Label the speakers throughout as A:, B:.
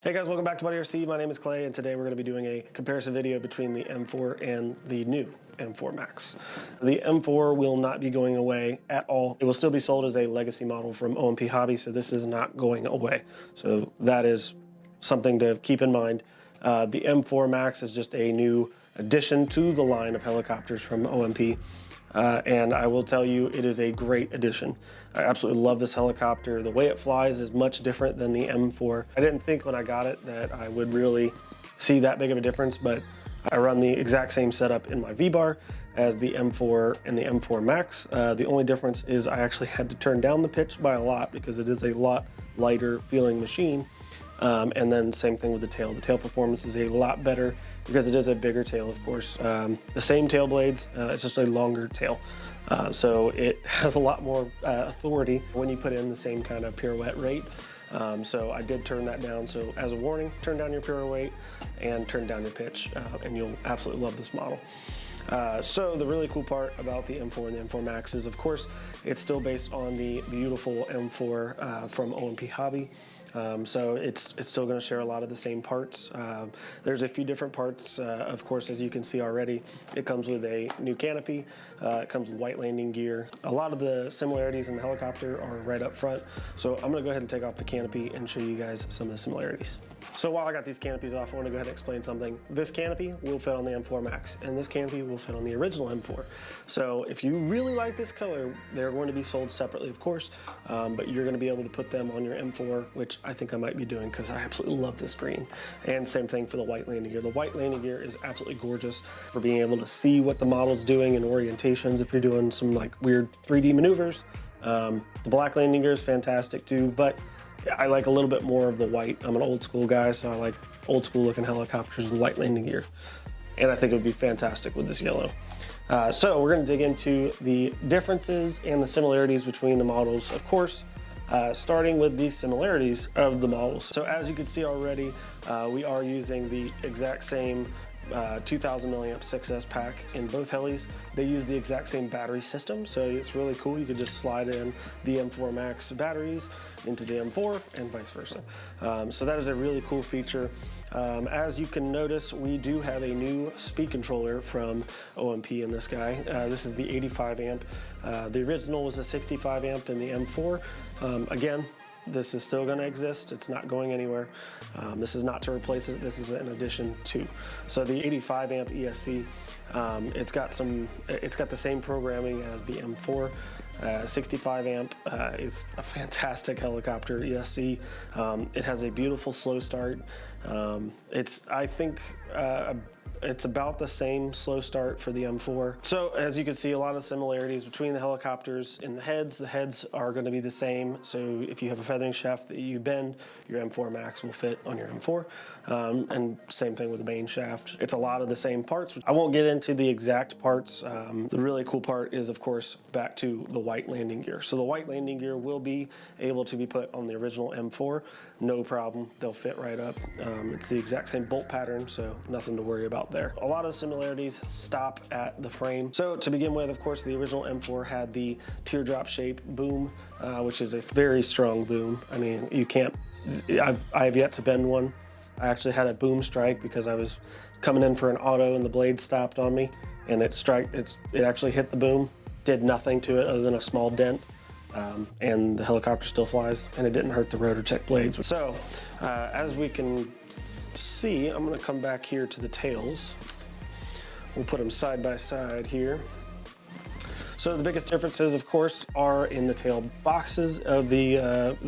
A: Hey guys, welcome back to Buddy RC. My name is Clay, and today we're going to be doing a comparison video between the M4 and the new M4 Max. The M4 will not be going away at all. It will still be sold as a legacy model from OMPHOBBY, so this is not going away. So that is something to keep in mind. The M4 Max is just a new addition to the line of helicopters from OMP. And I will tell you, it is a great addition. I absolutely love this helicopter. The way it flies is much different than the M4. I didn't think when I got it that I would really see that big of a difference, but I run the exact same setup in my V-bar as the M4 and the M4 Max. The only difference is I actually had to turn down the pitch by a lot because it is a lot lighter feeling machine. And then same thing with the tail. The tail performance is a lot better because it is a bigger tail, of course. The same tail blades, it's just a longer tail. So it has a lot more authority when you put in the same kind of pirouette rate. So I did turn that down. So as a warning, turn down your pirouette and turn down your pitch, and you'll absolutely love this model. So the really cool part about the M4 and the M4 Max is, of course, it's still based on the beautiful M4 from OMPHOBBY. So it's still going to share a lot of the same parts. There's a few different parts, of course, as you can see already. It comes with a new canopy. It comes with white landing gear. A lot of the similarities in the helicopter are right up front. So I'm going to go ahead and take off the canopy and show you guys some of the similarities. So while I got these canopies off, I want to go ahead and explain something. This canopy will fit on the M4 Max, and this canopy will fit on the original M4. So if you really like this color, they're going to be sold separately, of course, but you're going to be able to put them on your M4, which I think I might be doing because I absolutely love this green. And same thing for the white landing gear. The white landing gear is absolutely gorgeous for being able to see what the model's doing in orientations if you're doing some like weird 3D maneuvers. The black landing gear is fantastic too, but I like a little bit more of the white. I'm an old school guy, so I like old school looking helicopters with white landing gear. And I think it would be fantastic with this yellow. So we're going to dig into the differences and the similarities between the models, of course, starting with the similarities of the models. So as you can see already, we are using the exact same 2000 milliamp 6S pack in both helis. They use the exact same battery system, so it's really cool. You could just slide in the M4 Max batteries into the M4 and vice versa. So that is a really cool feature. As you can notice, we do have a new speed controller from OMP in this guy. This is the 85 amp. The original was a 65 amp in the M4. Again, this is still going to exist. It's not going anywhere. This is not to replace it. This is an addition to. So the 85 amp ESC, it's got the same programming as the M4. 65 amp. It's a fantastic helicopter ESC. It has a beautiful slow start. I think it's about the same slow start for the M4. So as you can see, a lot of similarities between the helicopters in the heads. The heads are going to be the same. So if you have a feathering shaft that you bend, your M4 Max will fit on your M4. And same thing with the main shaft. It's a lot of the same parts. I won't get into the exact parts. The really cool part is, of course, back to the white landing gear. So the white landing gear will be able to be put on the original M4. No problem. They'll fit right up. It's the exact same bolt pattern, so nothing to worry about there. A lot of similarities stop at the frame. So to begin with, of course, the original M4 had the teardrop shape boom, which is a very strong boom. I mean, you can't, I have yet to bend one. I actually had a boom strike because I was coming in for an auto and the blade stopped on me, and it actually hit the boom, did nothing to it other than a small dent. And the helicopter still flies, and it didn't hurt the rotor check blades. So as we can see, I'm going to come back here to the tails. We'll put them side by side here. So the biggest differences, of course, are in the tail boxes of the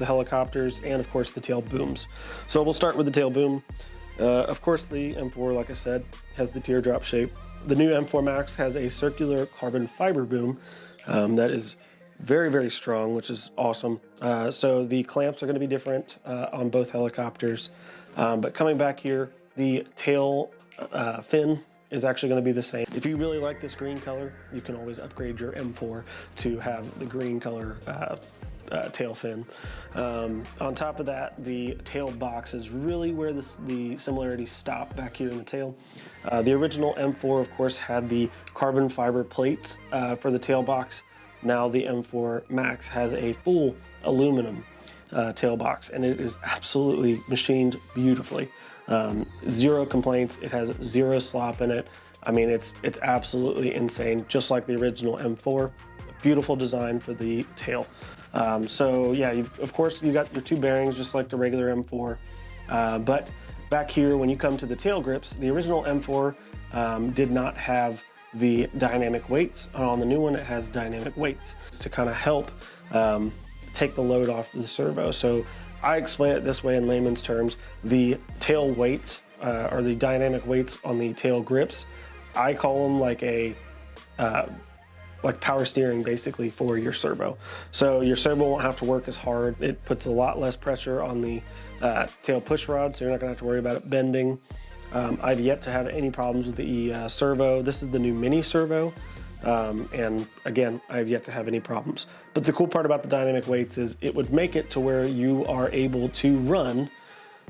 A: helicopters and, of course, the tail booms. So we'll start with the tail boom. Of course, the M4, like I said, has the teardrop shape. The new M4 Max has a circular carbon fiber boom that is very, very strong, which is awesome. So the clamps are going to be different on both helicopters. But coming back here, the tail fin is actually going to be the same. If you really like this green color, you can always upgrade your M4 to have the green color tail fin. On top of that, the tail box is really where the similarities stop back here in the tail. The original M4, of course, had the carbon fiber plates for the tail box. Now the M4 Max has a full aluminum tail box, and it is absolutely machined beautifully. Zero complaints. It has zero slop in it. I mean, it's absolutely insane, just like the original M4. Beautiful design for the tail. So yeah, of course you got your two bearings just like the regular M4, but back here when you come to the tail grips, the original M4 did not have the dynamic weights. On the new one, it has dynamic weights to kind of help take the load off the servo. So I explain it this way in layman's terms: the tail weights or the dynamic weights on the tail grips, I call them like a like power steering basically for your servo. So your servo won't have to work as hard. It puts a lot less pressure on the tail push rod, so you're not gonna have to worry about it bending. I've yet to have any problems with the servo. This is the new mini servo, and again, I've yet to have any problems. But the cool part about the dynamic weights is it would make it to where you are able to run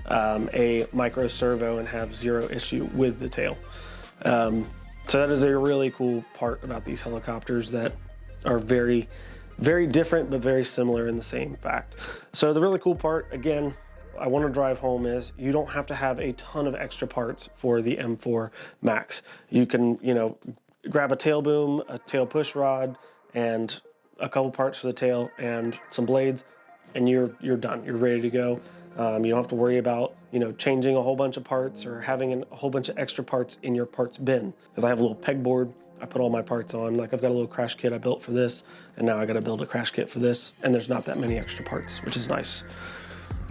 A: a micro servo and have zero issue with the tail. So that is a really cool part about these helicopters that are very, very different, but very similar in the same fact. So the really cool part, again, I want to drive home is you don't have to have a ton of extra parts for the M4 Max. You can, grab a tail boom, a tail push rod, and a couple parts for the tail and some blades, and you're done. You're ready to go. You don't have to worry about, changing a whole bunch of parts or having a whole bunch of extra parts in your parts bin. Because I have a little pegboard I put all my parts on. Like I've got a little crash kit I built for this, and now I got to build a crash kit for this, and there's not that many extra parts, which is nice.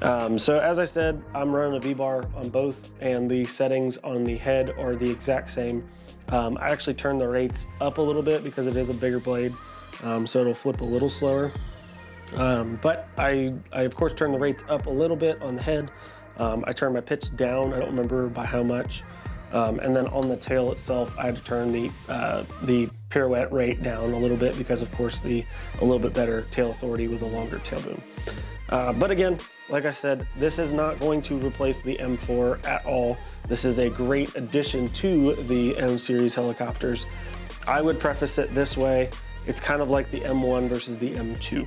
A: So as I said, I'm running a V-bar on both, and the settings on the head are the exact same. I actually turned the rates up a little bit because it is a bigger blade, so it'll flip a little slower. But I of course turned the rates up a little bit on the head. I turned my pitch down, I don't remember by how much. And then on the tail itself, I had to turn the pirouette rate down a little bit because of course a little bit better tail authority with a longer tail boom. But again, like I said, this is not going to replace the M4 at all. This is a great addition to the M series helicopters. I would preface it this way: it's kind of like the M1 versus the M2.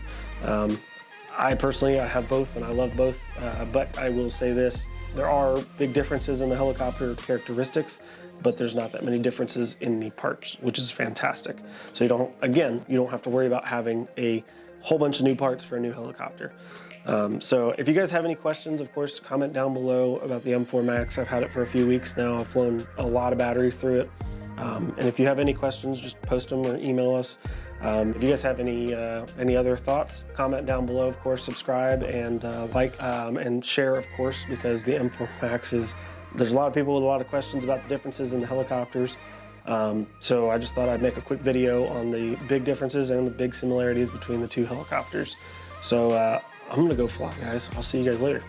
A: I personally, I have both and I love both, but I will say this: there are big differences in the helicopter characteristics, but there's not that many differences in the parts, which is fantastic. So you don't have to worry about having a whole bunch of new parts for a new helicopter. So if you guys have any questions, of course, comment down below about the M4 Max. I've had it for a few weeks now. I've flown a lot of batteries through it. And if you have any questions, just post them or email us. If you guys have any other thoughts, comment down below. Of course, subscribe and like and share, of course, because the M4 Max there's a lot of people with a lot of questions about the differences in the helicopters. So I just thought I'd make a quick video on the big differences and the big similarities between the two helicopters. So I'm gonna go fly, guys. I'll see you guys later.